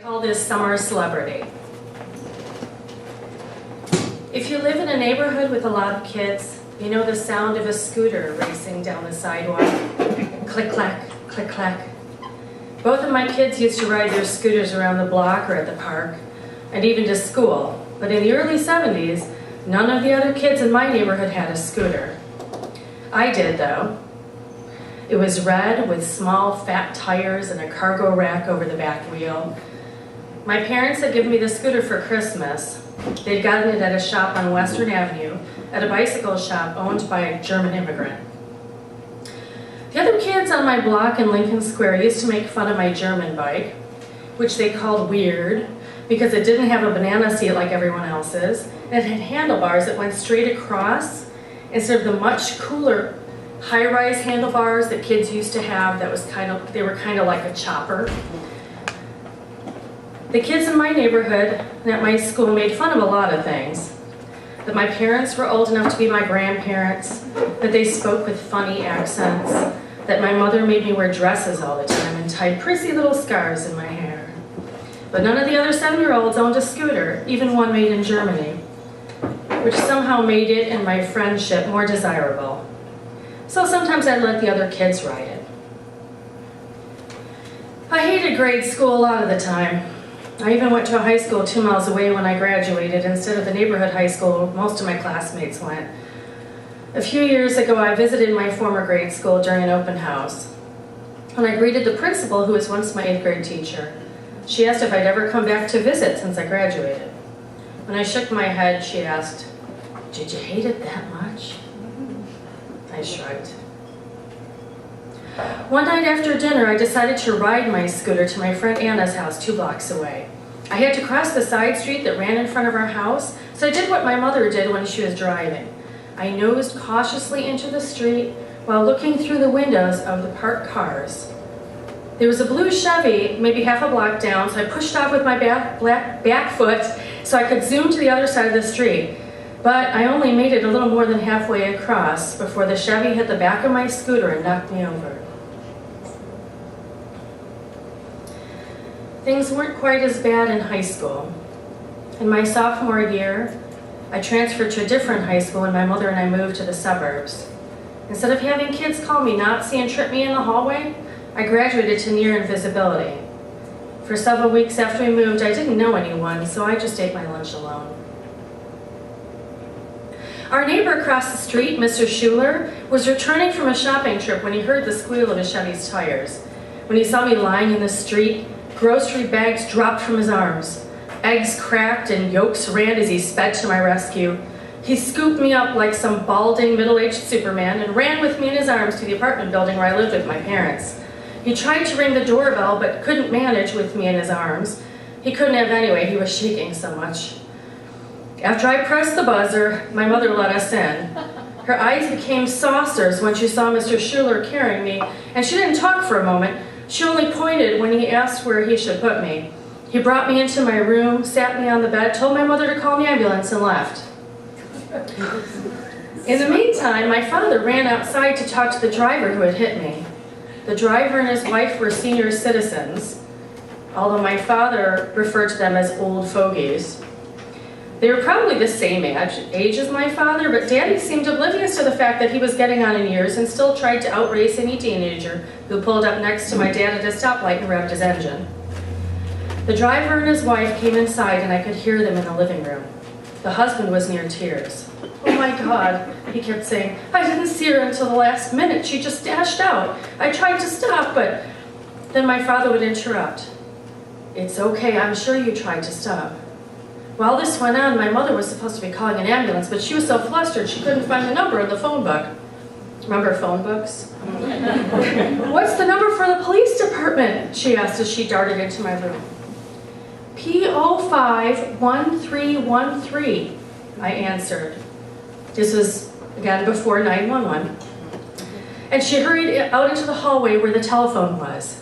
Call this summer celebrity. If you live in a neighborhood with a lot of kids, you know the sound of a scooter racing down the sidewalk. Click, clack, click, clack. Both of my kids used to ride their scooters around the block or at the park, and even to school. But in the early 70s, none of the other kids in my neighborhood had a scooter. I did, though. It was red with small, fat tires and a cargo rack over the back wheel. My parents had given me the scooter for Christmas. They'd gotten it at a shop on Western Avenue, at a bicycle shop owned by a German immigrant. The other kids on my block in Lincoln Square used to make fun of my German bike, which they called weird, because it didn't have a banana seat like everyone else's, and it had handlebars that went straight across, instead of the much cooler high-rise handlebars that kids used to have that they were kind of like a chopper. The kids in my neighborhood and at my school made fun of a lot of things. That my parents were old enough to be my grandparents, that they spoke with funny accents, that my mother made me wear dresses all the time and tied prissy little scarves in my hair. But none of the other 7-year-olds owned a scooter, even one made in Germany, which somehow made it and my friendship more desirable. So sometimes I'd let the other kids ride it. I hated grade school a lot of the time. I even went to a high school 2 miles away when I graduated instead of the neighborhood high school most of my classmates went. A few years ago, I visited my former grade school during an open house. And I greeted the principal, who was once my 8th grade teacher. She asked if I'd ever come back to visit since I graduated. When I shook my head, she asked, "Did you hate it that much?" I shrugged. One night after dinner, I decided to ride my scooter to my friend Anna's house 2 blocks away. I had to cross the side street that ran in front of our house, so I did what my mother did when she was driving. I nosed cautiously into the street while looking through the windows of the parked cars. There was a blue Chevy maybe half a block down, so I pushed off with my back foot so I could zoom to the other side of the street. But I only made it a little more than halfway across before the Chevy hit the back of my scooter and knocked me over. Things weren't quite as bad in high school. In my sophomore year, I transferred to a different high school when my mother and I moved to the suburbs. Instead of having kids call me Nazi and trip me in the hallway, I graduated to near invisibility. For several weeks after we moved, I didn't know anyone, so I just ate my lunch alone. Our neighbor across the street, Mr. Schuler, was returning from a shopping trip when he heard the squeal of his Chevy's tires. When he saw me lying in the street, grocery bags dropped from his arms. Eggs cracked and yolks ran as he sped to my rescue. He scooped me up like some balding, middle-aged Superman and ran with me in his arms to the apartment building where I lived with my parents. He tried to ring the doorbell but couldn't manage with me in his arms. He couldn't have anyway, he was shaking so much. After I pressed the buzzer, my mother let us in. Her eyes became saucers when she saw Mr. Schuler carrying me, and she didn't talk for a moment. She only pointed when he asked where he should put me. He brought me into my room, sat me on the bed, told my mother to call the ambulance, and left. In the meantime, my father ran outside to talk to the driver who had hit me. The driver and his wife were senior citizens, although my father referred to them as old fogies. They were probably the same age as my father, but Daddy seemed oblivious to the fact that he was getting on in years and still tried to outrace any teenager who pulled up next to my dad at a stoplight and revved his engine. The driver and his wife came inside and I could hear them in the living room. The husband was near tears. "Oh my God," he kept saying. "I didn't see her until the last minute. She just dashed out. I tried to stop, but..." Then my father would interrupt. "It's okay, I'm sure you tried to stop." While this went on, my mother was supposed to be calling an ambulance, but she was so flustered she couldn't find the number in the phone book. Remember phone books? "What's the number for the police department?" she asked as she darted into my room. "P051313, I answered. This was, again, before 911. And she hurried out into the hallway where the telephone was.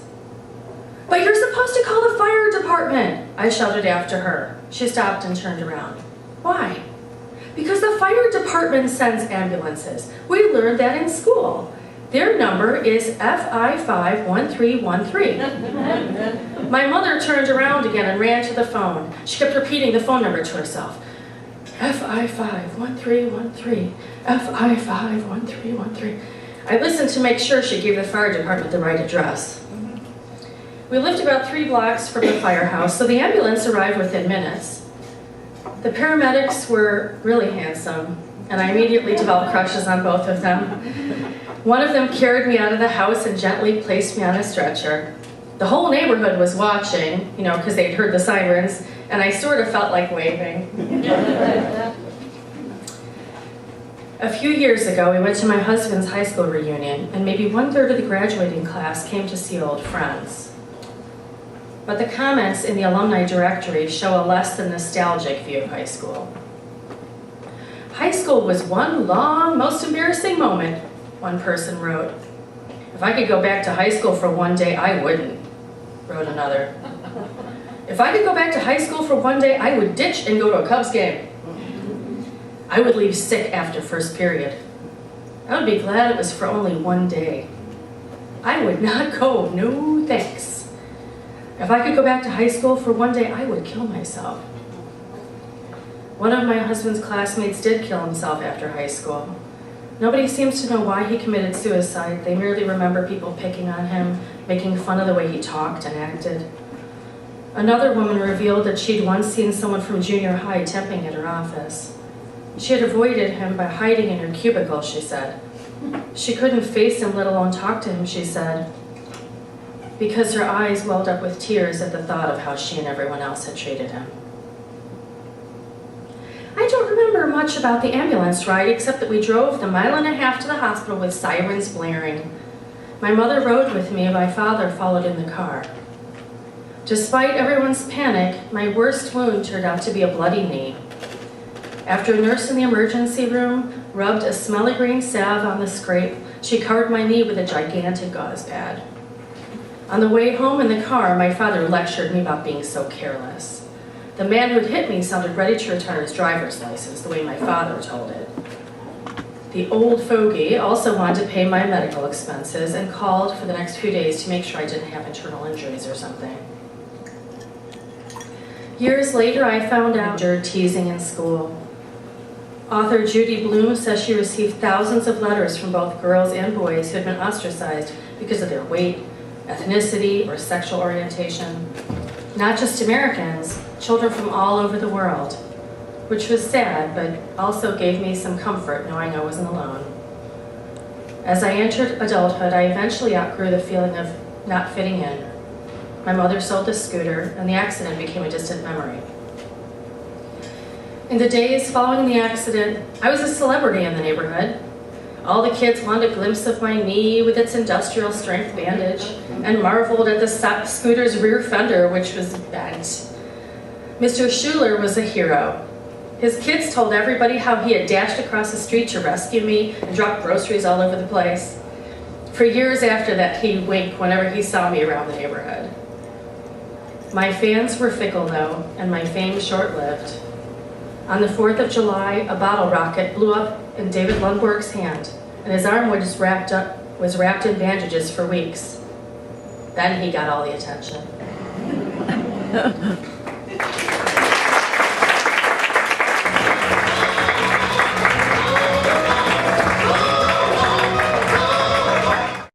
"But you're supposed to call the fire department," I shouted after her. She stopped and turned around. "Why?" "Because the fire department sends ambulances. We learned that in school. Their number is FI51313. My mother turned around again and ran to the phone. She kept repeating the phone number to herself. FI51313, FI51313. I listened to make sure she gave the fire department the right address. We lived about 3 blocks from the firehouse, so the ambulance arrived within minutes. The paramedics were really handsome, and I immediately developed crushes on both of them. One of them carried me out of the house and gently placed me on a stretcher. The whole neighborhood was watching, because they'd heard the sirens, and I sort of felt like waving. A few years ago, we went to my husband's high school reunion, and maybe 1/3 of the graduating class came to see old friends. But the comments in the alumni directory show a less than nostalgic view of high school. High school was one long, most embarrassing moment, one person wrote. If I could go back to high school for one day, I wouldn't, wrote another. If I could go back to high school for one day, I would ditch and go to a Cubs game. I would leave sick after first period. I would be glad it was for only one day. I would not go, no thanks. If I could go back to high school for one day, I would kill myself. One of my husband's classmates did kill himself after high school. Nobody seems to know why he committed suicide. They merely remember people picking on him, making fun of the way he talked and acted. Another woman revealed that she'd once seen someone from junior high temping at her office. She had avoided him by hiding in her cubicle, she said. She couldn't face him, let alone talk to him, she said, because her eyes welled up with tears at the thought of how she and everyone else had treated him. I don't remember much about the ambulance ride except that we drove the 1.5 miles to the hospital with sirens blaring. My mother rode with me and my father followed in the car. Despite everyone's panic, my worst wound turned out to be a bloody knee. After a nurse in the emergency room rubbed a smelly green salve on the scrape, she covered my knee with a gigantic gauze pad. On the way home in the car, my father lectured me about being so careless. The man who'd hit me sounded ready to retire his driver's license, the way my father told it. The old fogey also wanted to pay my medical expenses and called for the next few days to make sure I didn't have internal injuries or something. Years later, I found out teasing in school. Author Judy Blume says she received thousands of letters from both girls and boys who had been ostracized because of their weight, ethnicity, or sexual orientation. Not just Americans, children from all over the world, which was sad, but also gave me some comfort knowing I wasn't alone. As I entered adulthood, I eventually outgrew the feeling of not fitting in. My mother sold the scooter, and the accident became a distant memory. In the days following the accident, I was a celebrity in the neighborhood. All the kids wanted a glimpse of my knee with its industrial strength bandage and marveled at the scooter's rear fender, which was bent. Mr. Schuler was a hero. His kids told everybody how he had dashed across the street to rescue me and dropped groceries all over the place. For years after that, he'd wink whenever he saw me around the neighborhood. My fans were fickle, though, and my fame short-lived. On the 4th of July, a bottle rocket blew up in David Lundberg's hand, and his arm was wrapped in bandages for weeks. Then he got all the attention.